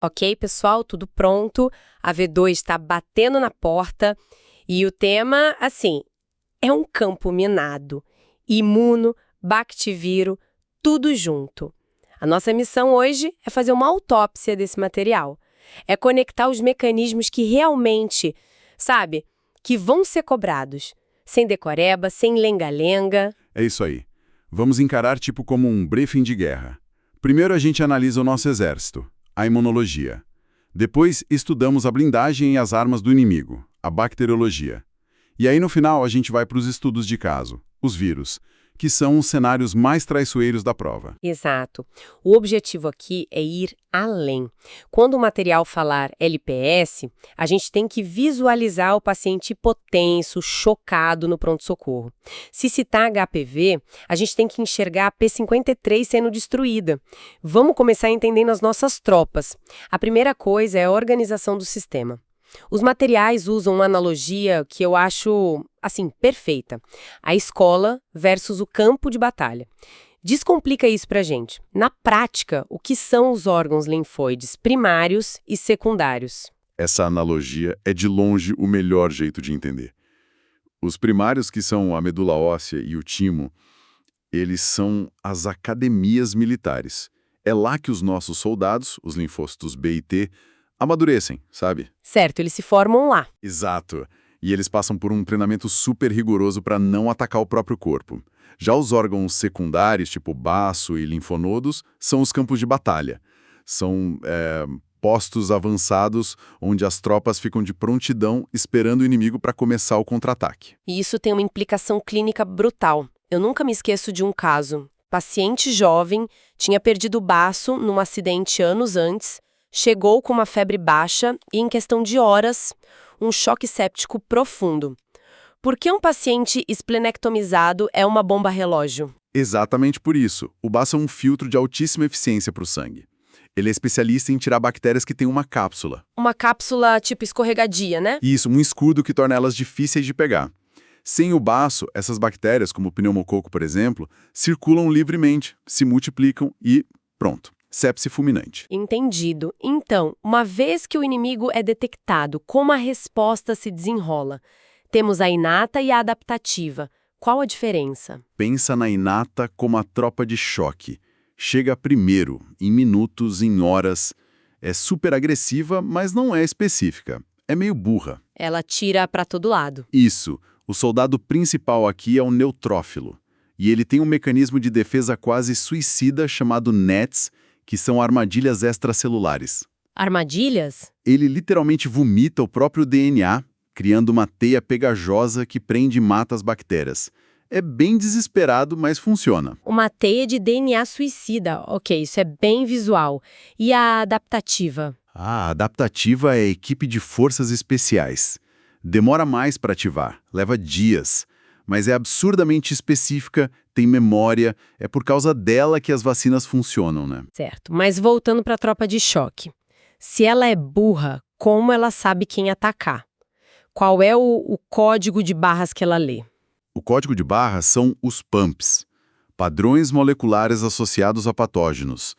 Ok, pessoal, tudo pronto. A V2 está batendo na porta e o tema, assim, é um campo minado, imuno, bactiviro, tudo junto. A nossa missão hoje é fazer uma autópsia desse material. É conectar os mecanismos que realmente, sabe, que vão ser cobrados. Sem decoreba, sem lenga-lenga. É isso aí. Vamos encarar tipo como um briefing de guerra. Primeiro a gente analisa o nosso exército, a imunologia. Depois estudamos a blindagem e as armas do inimigo, a bacteriologia. E aí no final a gente vai para os estudos de caso, os vírus, que são os cenários mais traiçoeiros da prova. Exato. O objetivo aqui é ir além. Quando o material falar LPS, a gente tem que visualizar o paciente hipotenso, chocado no pronto-socorro. Se citar HPV, a gente tem que enxergar a P53 sendo destruída. Vamos começar entendendo as nossas tropas. A primeira coisa é a organização do sistema. Os materiais usam uma analogia que eu acho, assim, perfeita. A escola versus o campo de batalha. Descomplica isso pra gente. Na prática, o que são os órgãos linfóides primários e secundários? Essa analogia é de longe o melhor jeito de entender. Os primários, que são a medula óssea e o timo, eles são as academias militares. É lá que os nossos soldados, os linfócitos B e T, amadurecem, sabe? Certo, eles se formam lá. Exato. E eles passam por um treinamento super rigoroso para não atacar o próprio corpo. Já os órgãos secundários, tipo baço e linfonodos, são os campos de batalha. São postos avançados onde as tropas ficam de prontidão esperando o inimigo para começar o contra-ataque. E isso tem uma implicação clínica brutal. Eu nunca me esqueço de um caso. Paciente jovem tinha perdido o baço num acidente anos antes, chegou com uma febre baixa e, em questão de horas, um choque séptico profundo. Por que um paciente esplenectomizado é uma bomba relógio? Exatamente por isso. O baço é um filtro de altíssima eficiência para o sangue. Ele é especialista em tirar bactérias que têm uma cápsula. Uma cápsula tipo escorregadia, né? Isso, um escudo que torna elas difíceis de pegar. Sem o baço, essas bactérias, como o pneumococo, por exemplo, circulam livremente, se multiplicam e pronto. Sepse fulminante. Entendido. Então, uma vez que o inimigo é detectado, como a resposta se desenrola? Temos a inata e a adaptativa. Qual a diferença? Pensa na inata como a tropa de choque. Chega primeiro, em minutos, em horas. É super agressiva, mas não é específica. É meio burra. Ela tira para todo lado. Isso. O soldado principal aqui é o neutrófilo. E ele tem um mecanismo de defesa quase suicida chamado NETs, que são armadilhas extracelulares. Armadilhas? Ele literalmente vomita o próprio DNA, criando uma teia pegajosa que prende e mata as bactérias. É bem desesperado, mas funciona. Uma teia de DNA suicida. Ok, isso é bem visual. E a adaptativa? A adaptativa é a equipe de forças especiais. Demora mais para ativar, leva dias, mas é absurdamente específica, tem memória, é por causa dela que as vacinas funcionam, né? Certo, mas voltando para a tropa de choque. Se ela é burra, como ela sabe quem atacar? Qual é o código de barras que ela lê? O código de barras são os PAMPs, padrões moleculares associados a patógenos.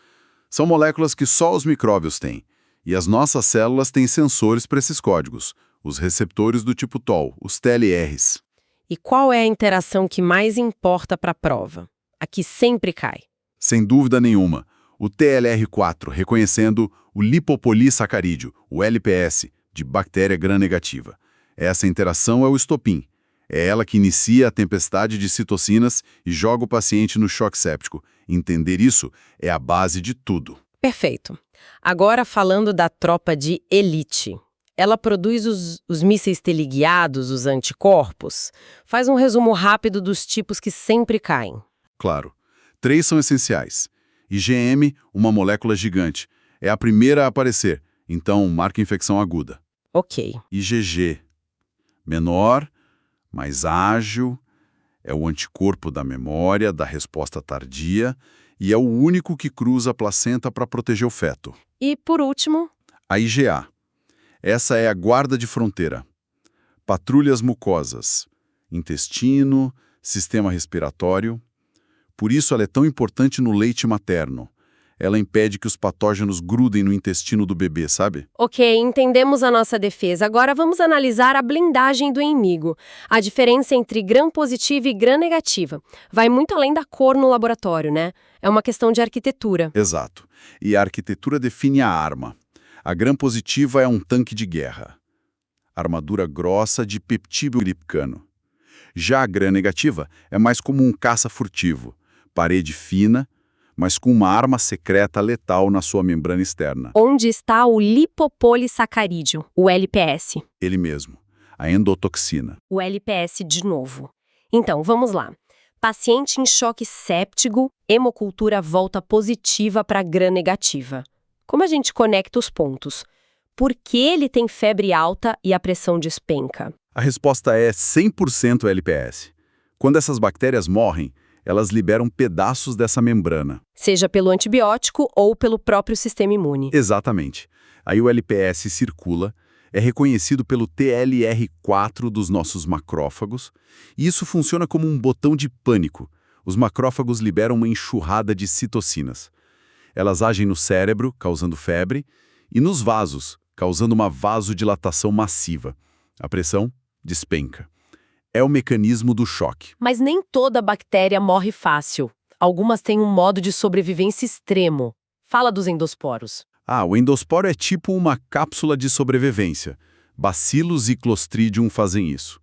São moléculas que só os micróbios têm, e as nossas células têm sensores para esses códigos, os receptores do tipo TOL, os TLRs. E qual é a interação que mais importa para a prova? A que sempre cai. Sem dúvida nenhuma, o TLR4, reconhecendo o lipopolissacarídeo, o LPS, de bactéria gram-negativa. Essa interação é o estopim. É ela que inicia a tempestade de citocinas e joga o paciente no choque séptico. Entender isso é a base de tudo. Perfeito. Agora falando da tropa de elite. Ela produz os mísseis teleguiados, os anticorpos? Faz um resumo rápido dos tipos que sempre caem. Claro. 3 são essenciais. IgM, uma molécula gigante. É a primeira a aparecer, então marca infecção aguda. Ok. IgG, menor, mais ágil, é o anticorpo da memória, da resposta tardia, e é o único que cruza a placenta para proteger o feto. E, por último? A IgA. Essa é a guarda de fronteira. Patrulhas mucosas, intestino, sistema respiratório. Por isso ela é tão importante no leite materno. Ela impede que os patógenos grudem no intestino do bebê, sabe? Ok, entendemos a nossa defesa. Agora vamos analisar a blindagem do inimigo. A diferença entre gram-positiva e gram-negativa. Vai muito além da cor no laboratório, né? É uma questão de arquitetura. Exato. E a arquitetura define a arma. A gram-positiva é um tanque de guerra. Armadura grossa de peptídeo glipcano. Já a gram-negativa é mais como um caça furtivo. Parede fina, mas com uma arma secreta letal na sua membrana externa. Onde está o lipopolissacarídeo, o LPS? Ele mesmo, a endotoxina. O LPS de novo. Então, vamos lá. Paciente em choque séptico, hemocultura volta positiva para gram-negativa. Como a gente conecta os pontos? Por que ele tem febre alta e a pressão despenca? A resposta é 100% LPS. Quando essas bactérias morrem, elas liberam pedaços dessa membrana. Seja pelo antibiótico ou pelo próprio sistema imune. Exatamente. Aí o LPS circula, é reconhecido pelo TLR4 dos nossos macrófagos, e isso funciona como um botão de pânico. Os macrófagos liberam uma enxurrada de citocinas. Elas agem no cérebro, causando febre, e nos vasos, causando uma vasodilatação massiva. A pressão despenca. É o mecanismo do choque. Mas nem toda bactéria morre fácil. Algumas têm um modo de sobrevivência extremo. Fala dos endosporos. O endosporo é tipo uma cápsula de sobrevivência. Bacilos e Clostridium fazem isso.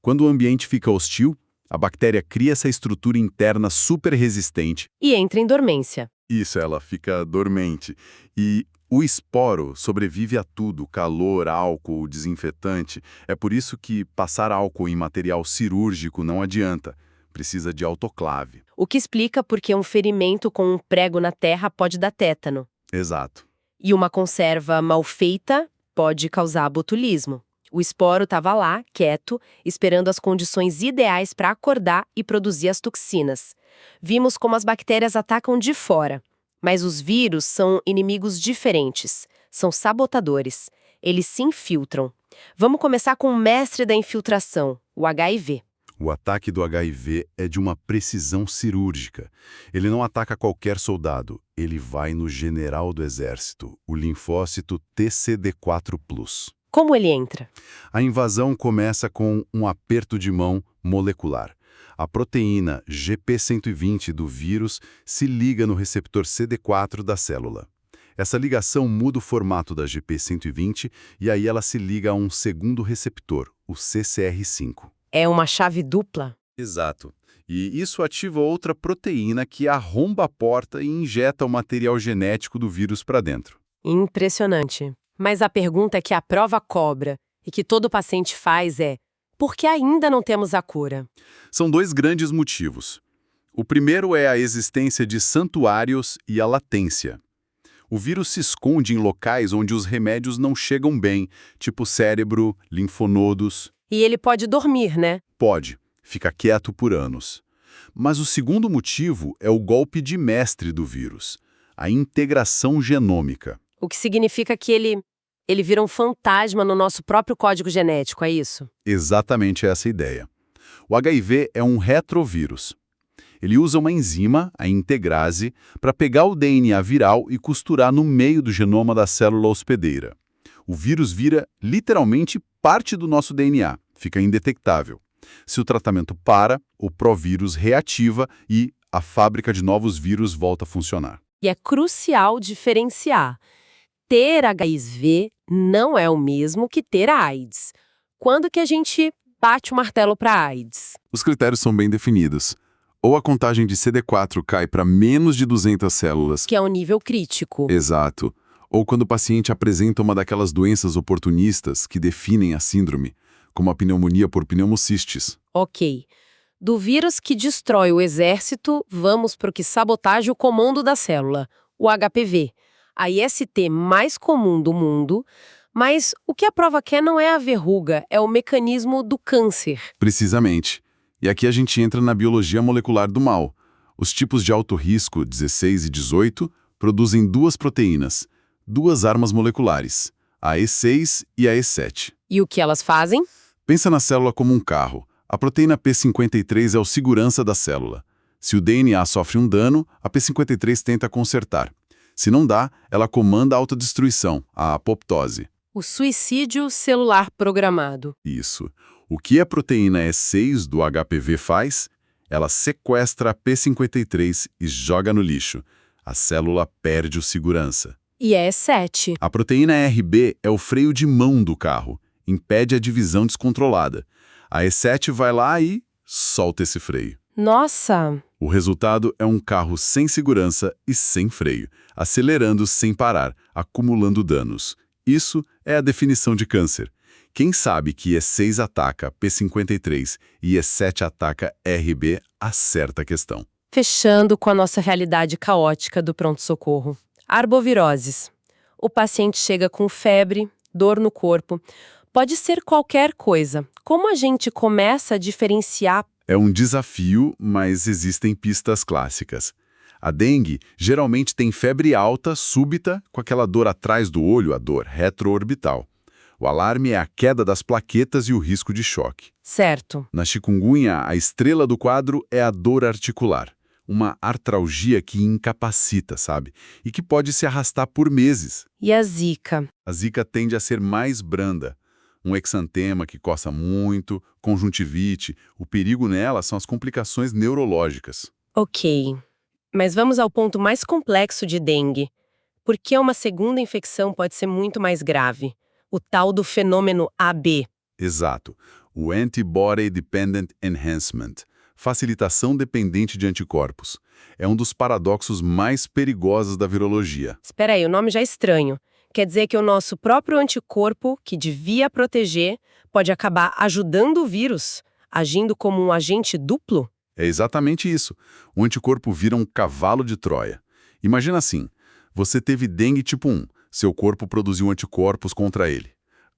Quando o ambiente fica hostil, a bactéria cria essa estrutura interna super resistente. E entra em dormência. Isso, ela fica dormente. E o esporo sobrevive a tudo, calor, álcool, desinfetante. É por isso que passar álcool em material cirúrgico não adianta. Precisa de autoclave. O que explica por que um ferimento com um prego na terra pode dar tétano. Exato. E uma conserva mal feita pode causar botulismo. O esporo estava lá, quieto, esperando as condições ideais para acordar e produzir as toxinas. Vimos como as bactérias atacam de fora. Mas os vírus são inimigos diferentes. São sabotadores. Eles se infiltram. Vamos começar com o mestre da infiltração, o HIV. O ataque do HIV é de uma precisão cirúrgica. Ele não ataca qualquer soldado. Ele vai no general do exército, o linfócito TCD4+. Como ele entra? A invasão começa com um aperto de mão molecular. A proteína GP120 do vírus se liga no receptor CD4 da célula. Essa ligação muda o formato da GP120 e aí ela se liga a um segundo receptor, o CCR5. É uma chave dupla? Exato. E isso ativa outra proteína que arromba a porta e injeta o material genético do vírus para dentro. Impressionante. Mas a pergunta que a prova cobra e que todo paciente faz é: por que ainda não temos a cura? São dois grandes motivos. O primeiro é a existência de santuários e a latência. O vírus se esconde em locais onde os remédios não chegam bem, tipo cérebro, linfonodos. E ele pode dormir, né? Pode. Fica quieto por anos. Mas o segundo motivo é o golpe de mestre do vírus, a integração genômica. O que significa que ele vira um fantasma no nosso próprio código genético, é isso? Exatamente essa a ideia. O HIV é um retrovírus. Ele usa uma enzima, a integrase, para pegar o DNA viral e costurar no meio do genoma da célula hospedeira. O vírus vira, literalmente, parte do nosso DNA, fica indetectável. Se o tratamento para, o provírus reativa e a fábrica de novos vírus volta a funcionar. E é crucial diferenciar. Ter HIV não é o mesmo que ter a AIDS. Quando que a gente bate o martelo para a AIDS? Os critérios são bem definidos. Ou a contagem de CD4 cai para menos de 200 células. Que é um nível crítico. Exato. Ou quando o paciente apresenta uma daquelas doenças oportunistas que definem a síndrome, como a pneumonia por pneumocistes. Ok. Do vírus que destrói o exército, vamos para o que sabotaja o comando da célula, o HPV. A IST mais comum do mundo, mas o que a prova quer não é a verruga, é o mecanismo do câncer. Precisamente. E aqui a gente entra na biologia molecular do mal. Os tipos de alto risco, 16 e 18, produzem duas proteínas, duas armas moleculares, a E6 e a E7. E o que elas fazem? Pensa na célula como um carro. A proteína P53 é o segurança da célula. Se o DNA sofre um dano, a P53 tenta consertar. Se não dá, ela comanda a autodestruição, a apoptose. O suicídio celular programado. Isso. O que a proteína E6 do HPV faz? Ela sequestra a P53 e joga no lixo. A célula perde o segurança. E E7. A proteína RB é o freio de mão do carro. Impede a divisão descontrolada. A E7 vai lá e solta esse freio. Nossa! O resultado é um carro sem segurança e sem freio, acelerando sem parar, acumulando danos. Isso é a definição de câncer. Quem sabe que E6 ataca P53 e E7 ataca RB, acerta a questão. Fechando com a nossa realidade caótica do pronto-socorro. Arboviroses. O paciente chega com febre, dor no corpo. Pode ser qualquer coisa. Como a gente começa a diferenciar? É um desafio, mas existem pistas clássicas. A dengue geralmente tem febre alta, súbita, com aquela dor atrás do olho, a dor retroorbital. O alarme é a queda das plaquetas e o risco de choque. Certo. Na chikungunya, a estrela do quadro é a dor articular. Uma artralgia que incapacita, sabe? E que pode se arrastar por meses. E a zika? A zika tende a ser mais branda. Um exantema que coça muito, conjuntivite. O perigo nela são as complicações neurológicas. Ok. Mas vamos ao ponto mais complexo de dengue. Por que uma segunda infecção pode ser muito mais grave? O tal do fenômeno AB. Exato. O Antibody Dependent Enhancement. Facilitação dependente de anticorpos. É um dos paradoxos mais perigosos da virologia. Espera aí, o nome já é estranho. Quer dizer que o nosso próprio anticorpo, que devia proteger, pode acabar ajudando o vírus, agindo como um agente duplo? É exatamente isso. O anticorpo vira um cavalo de Troia. Imagina assim, você teve dengue tipo 1, seu corpo produziu anticorpos contra ele.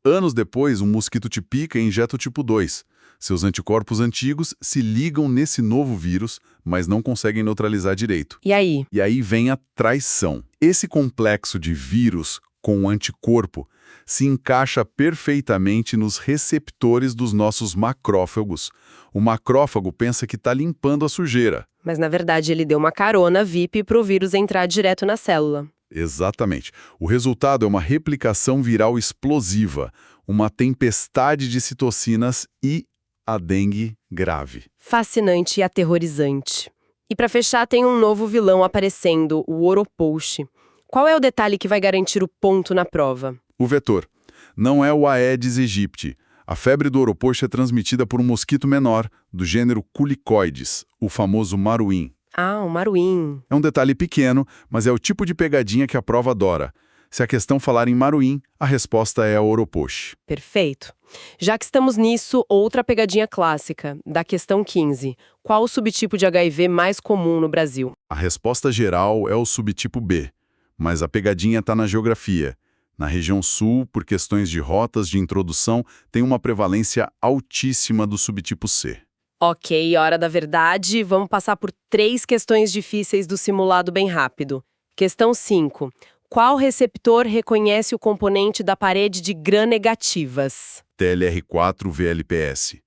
Anos depois, um mosquito te pica e injeta o tipo 2. Seus anticorpos antigos se ligam nesse novo vírus, mas não conseguem neutralizar direito. E aí? E aí vem a traição. Esse complexo de vírus com anticorpo se encaixa perfeitamente nos receptores dos nossos macrófagos. O macrófago pensa que está limpando a sujeira. Mas na verdade ele deu uma carona VIP para o vírus entrar direto na célula. Exatamente. O resultado é uma replicação viral explosiva, uma tempestade de citocinas e a dengue grave. Fascinante e aterrorizante. E para fechar, tem um novo vilão aparecendo, o Oropouche. Qual é o detalhe que vai garantir o ponto na prova? O vetor. Não é o Aedes aegypti. A febre do Oropouche é transmitida por um mosquito menor, do gênero Culicoides, o famoso maruim. Ah, o maruim. É um detalhe pequeno, mas é o tipo de pegadinha que a prova adora. Se a questão falar em maruim, a resposta é a Oropouche. Perfeito. Já que estamos nisso, outra pegadinha clássica, da questão 15. Qual o subtipo de HIV mais comum no Brasil? A resposta geral é o subtipo B, mas a pegadinha está na geografia. Na região sul, por questões de rotas de introdução, tem uma prevalência altíssima do subtipo C. Ok, hora da verdade. Vamos passar por 3 questões difíceis do simulado bem rápido. Questão 5. Qual receptor reconhece o componente da parede de gram-negativas? TLR4-VLPS.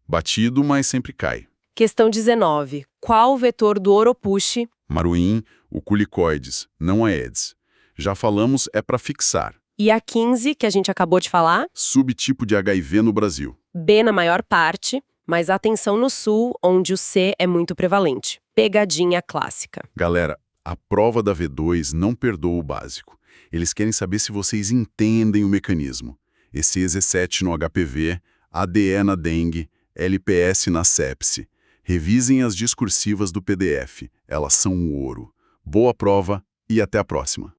Batido, mas sempre cai. Questão 19. Qual o vetor do Oropouche? Maruim, o Culicoides, não a Aedes. Já falamos, é para fixar. E a 15, que a gente acabou de falar? Subtipo de HIV no Brasil. B na maior parte, mas atenção no sul, onde o C é muito prevalente. Pegadinha clássica. Galera, a prova da V2 não perdoa o básico. Eles querem saber se vocês entendem o mecanismo. Esse EZ7 no HPV, ADE na dengue, LPS na sepse. Revisem as discursivas do PDF. Elas são o ouro. Boa prova e até a próxima.